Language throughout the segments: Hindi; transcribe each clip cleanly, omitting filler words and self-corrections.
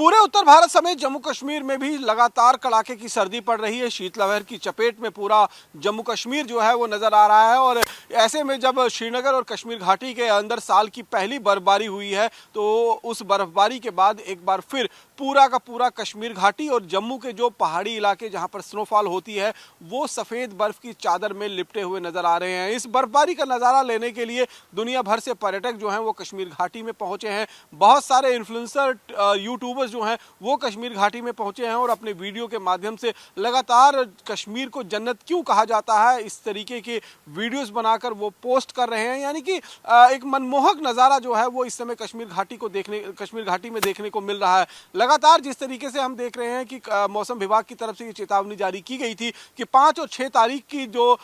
पूरे उत्तर भारत समेत जम्मू कश्मीर में भी लगातार कड़ाके की सर्दी पड़ रही है। शीतलहर की चपेट में पूरा जम्मू कश्मीर जो है वो नजर आ रहा है। और ऐसे में जब श्रीनगर और कश्मीर घाटी के अंदर साल की पहली बर्फबारी हुई है तो उस बर्फबारी के बाद एक बार फिर पूरा का पूरा कश्मीर घाटी और जम्मू के जो पहाड़ी इलाके जहां पर स्नोफॉल होती है वो सफेद बर्फ की चादर में लिपटे हुए नजर आ रहे हैं। इस बर्फबारी का नजारा लेने के लिए दुनिया भर से पर्यटक जो हैं वो कश्मीर घाटी में पहुंचे हैं। बहुत सारे इन्फ्लुएंसर यूट्यूबर्स जो हैं वो कश्मीर घाटी में पहुंचे हैं और अपने वीडियो के माध्यम से लगातार कश्मीर को जन्नत क्यों कहा जाता है इस तरीके के वीडियोस बनाकर वो पोस्ट कर रहे हैं। यानी कि एक मनमोहक नज़ारा जो है वो इस समय कश्मीर घाटी में देखने को मिल रहा है। लगातार जिस तरीके से हम देख रहे हैं कि मौसम विभाग की तरफ से ये चेतावनी जारी की गई थी कि 5 और 6 तारीख की जो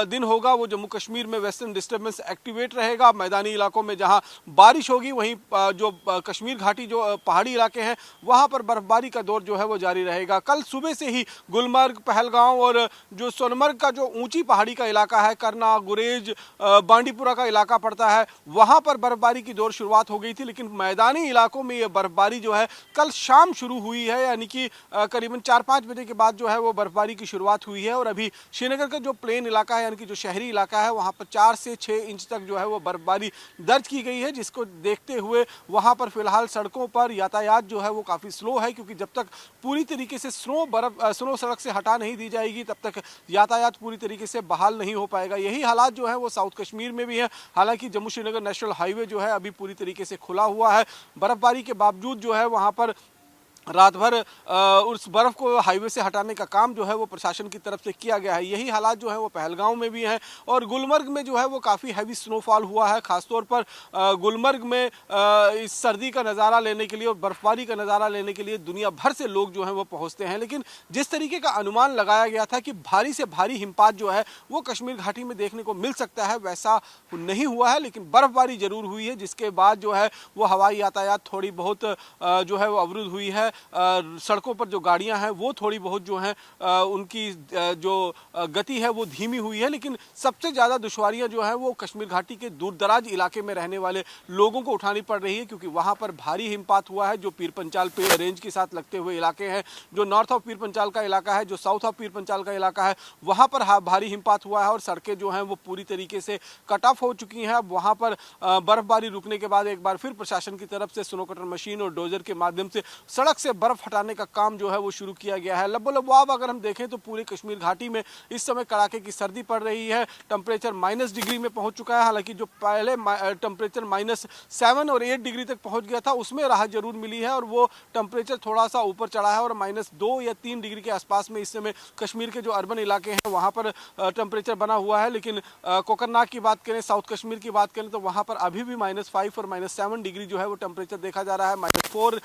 दिन होगा वो जम्मू कश्मीर में वेस्टर्न डिस्टर्बेंस एक्टिवेट रहेगा। मैदानी इलाकों में जहां बारिश होगी वहीं जो कश्मीर घाटी जो पहाड़ी इलाके हैं वहां पर बर्फबारी का दौर जो है वो जारी रहेगा। कल सुबह से ही गुलमर्ग, पहलगांव और जो सोनमर्ग का जो ऊंची पहाड़ी का इलाका है, करना, गुरेज, बांडीपुरा का इलाका पड़ता है, वहां पर बर्फबारी की दौर शुरुआत हो गई थी। लेकिन मैदानी इलाकों में ये बर्फबारी जो है कल शाम शुरू हुई है। यानी कि करीबन 4-5 बजे के बाद जो है वो बर्फबारी की शुरुआत हुई है। और अभी श्रीनगर का जो प्लेन इलाका है यानी कि जो शहरी इलाका है वहां पर 4 से 6 इंच तक जो है वो बर्फबारी दर्ज की गई है, जिसको देखते हुए वहां पर फिलहाल सड़कों पर यातायात जो है वो काफ़ी स्लो है, क्योंकि जब तक पूरी तरीके से स्नो सड़क से हटा नहीं दी जाएगी तब तक यातायात पूरी तरीके से बहाल नहीं हो पाएगा। यही हालात जो है वो साउथ कश्मीर में भी है। हालांकि जम्मू श्रीनगर नेशनल हाईवे जो है अभी पूरी तरीके से खुला हुआ है। बर्फबारी के बावजूद जो है वहां पर रात भर उस बर्फ को हाईवे से हटाने का काम जो है वो प्रशासन की तरफ से किया गया है। यही हालात जो है वो पहलगांव में भी हैं और गुलमर्ग में जो है वो काफ़ी हैवी स्नोफॉल हुआ है। खासतौर पर गुलमर्ग में इस सर्दी का नज़ारा लेने के लिए और बर्फबारी का नज़ारा लेने के लिए दुनिया भर से लोग जो हैं वो पहुंचते हैं। लेकिन जिस तरीके का अनुमान लगाया गया था कि भारी से भारी हिमपात जो है वो कश्मीर घाटी में देखने को मिल सकता है, वैसा नहीं हुआ है। लेकिन बर्फबारी जरूर हुई है, जिसके बाद जो है वो हवाई यातायात थोड़ी बहुत जो है वो अवरुद्ध हुई है। सड़कों पर जो गाड़ियां हैं वो थोड़ी बहुत जो हैं उनकी जो गति है वो धीमी हुई है। लेकिन सबसे ज़्यादा दुश्वारियां जो हैं वो कश्मीर घाटी के दूरदराज इलाके में रहने वाले लोगों को उठानी पड़ रही है, क्योंकि वहां पर भारी हिमपात हुआ है। जो पीर पंचाल पे रेंज के साथ लगते हुए इलाके हैं, जो नॉर्थ ऑफ पीर पंचाल का इलाका है, जो साउथ ऑफ पीर पंचाल का इलाका है, वहां पर भारी हिमपात हुआ है और सड़कें जो हैं वो पूरी तरीके से कट ऑफ हो चुकी हैं। अब वहां पर बर्फबारी रुकने के बाद एक बार फिर प्रशासन की तरफ से स्नो कटर मशीन और डोजर के माध्यम से सड़क से बर्फ हटाने का काम जो है वो शुरू किया गया है। लबोलबाब अगर हम देखें तो पूरे कश्मीर घाटी में इस समय कड़ाके की सर्दी पड़ रही है। टेम्परेचर -डिग्री में पहुंच चुका है। हालांकि जो पहले टेम्परेचर -7 और 8 डिग्री तक पहुंच गया था उसमें राहत जरूर मिली है और वो टेम्परेचर थोड़ा सा ऊपर चढ़ा है और -2 या 3 डिग्री के आसपास में इस समय कश्मीर के जो अर्बन इलाके हैं वहां पर टेम्परेचर बना हुआ है। लेकिन कोकरनाग की बात करें, साउथ कश्मीर की बात करें तो वहां पर अभी भी -5 और -7 डिग्री जो है वो टेम्परेचर देखा जा रहा है। -4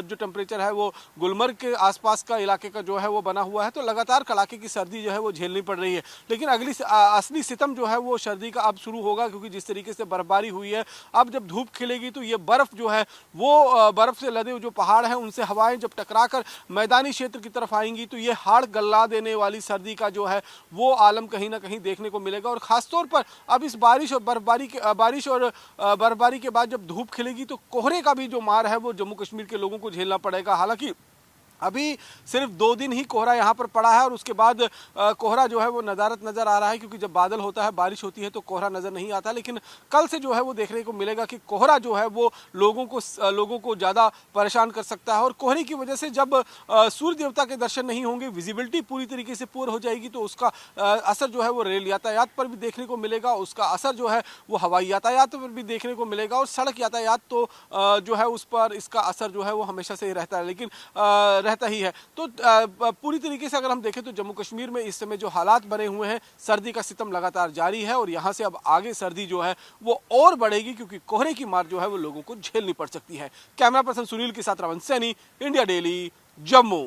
जो टेम्परेचर है वो गुलमर्ग के आसपास का इलाके का जो है वो बना हुआ है। तो लगातार कड़ाके की सर्दी जो है वो झेलनी पड़ रही है। लेकिन असली सितम जो है वो सर्दी का अब शुरू होगा, क्योंकि जिस तरीके से बर्फबारी हुई है अब जब धूप खिलेगी तो ये बर्फ जो है वो बर्फ से लदे जो पहाड़ हैं उनसे हवाएं जब टकराकर मैदानी क्षेत्र की तरफ आएंगी तो ये हाड़ गल्ला देने वाली सर्दी का जो है वो आलम कहीं ना कहीं देखने को मिलेगा। और खासतौर पर अब इस बारिश और बर्फबारी के बाद जब धूप खिलेगी तो कोहरे का भी जो मार है वो जम्मू कश्मीर के लोगों को झेलना पड़ेगा। हालांकि अभी सिर्फ 2 दिन ही कोहरा यहाँ पर पड़ा है और उसके बाद कोहरा जो है वो नदारत नज़र आ रहा है, क्योंकि जब बादल होता है, बारिश होती है तो कोहरा नज़र नहीं आता। लेकिन कल से जो है वो देखने को मिलेगा कि कोहरा जो है वो लोगों को ज़्यादा परेशान कर सकता है। और कोहरे की वजह से जब सूर्य देवता के दर्शन नहीं होंगे, विजिबिलिटी पूरी तरीके से पुअर हो जाएगी, तो उसका असर जो है वो रेल यातायात पर भी देखने को मिलेगा, उसका असर जो है वो हवाई यातायात पर भी देखने को मिलेगा और सड़क यातायात तो जो है उस पर इसका असर जो है वो हमेशा से ही रहता है, लेकिन रहता ही है। तो पूरी तरीके से अगर हम देखें तो जम्मू कश्मीर में इस समय जो हालात बने हुए हैं, सर्दी का सितम लगातार जारी है और यहां से अब आगे सर्दी जो है वो और बढ़ेगी, क्योंकि कोहरे की मार जो है वो लोगों को झेलनी पड़ सकती है। कैमरा पर्सन सुनील के साथ रवन सैनी, इंडिया डेली, जम्मू।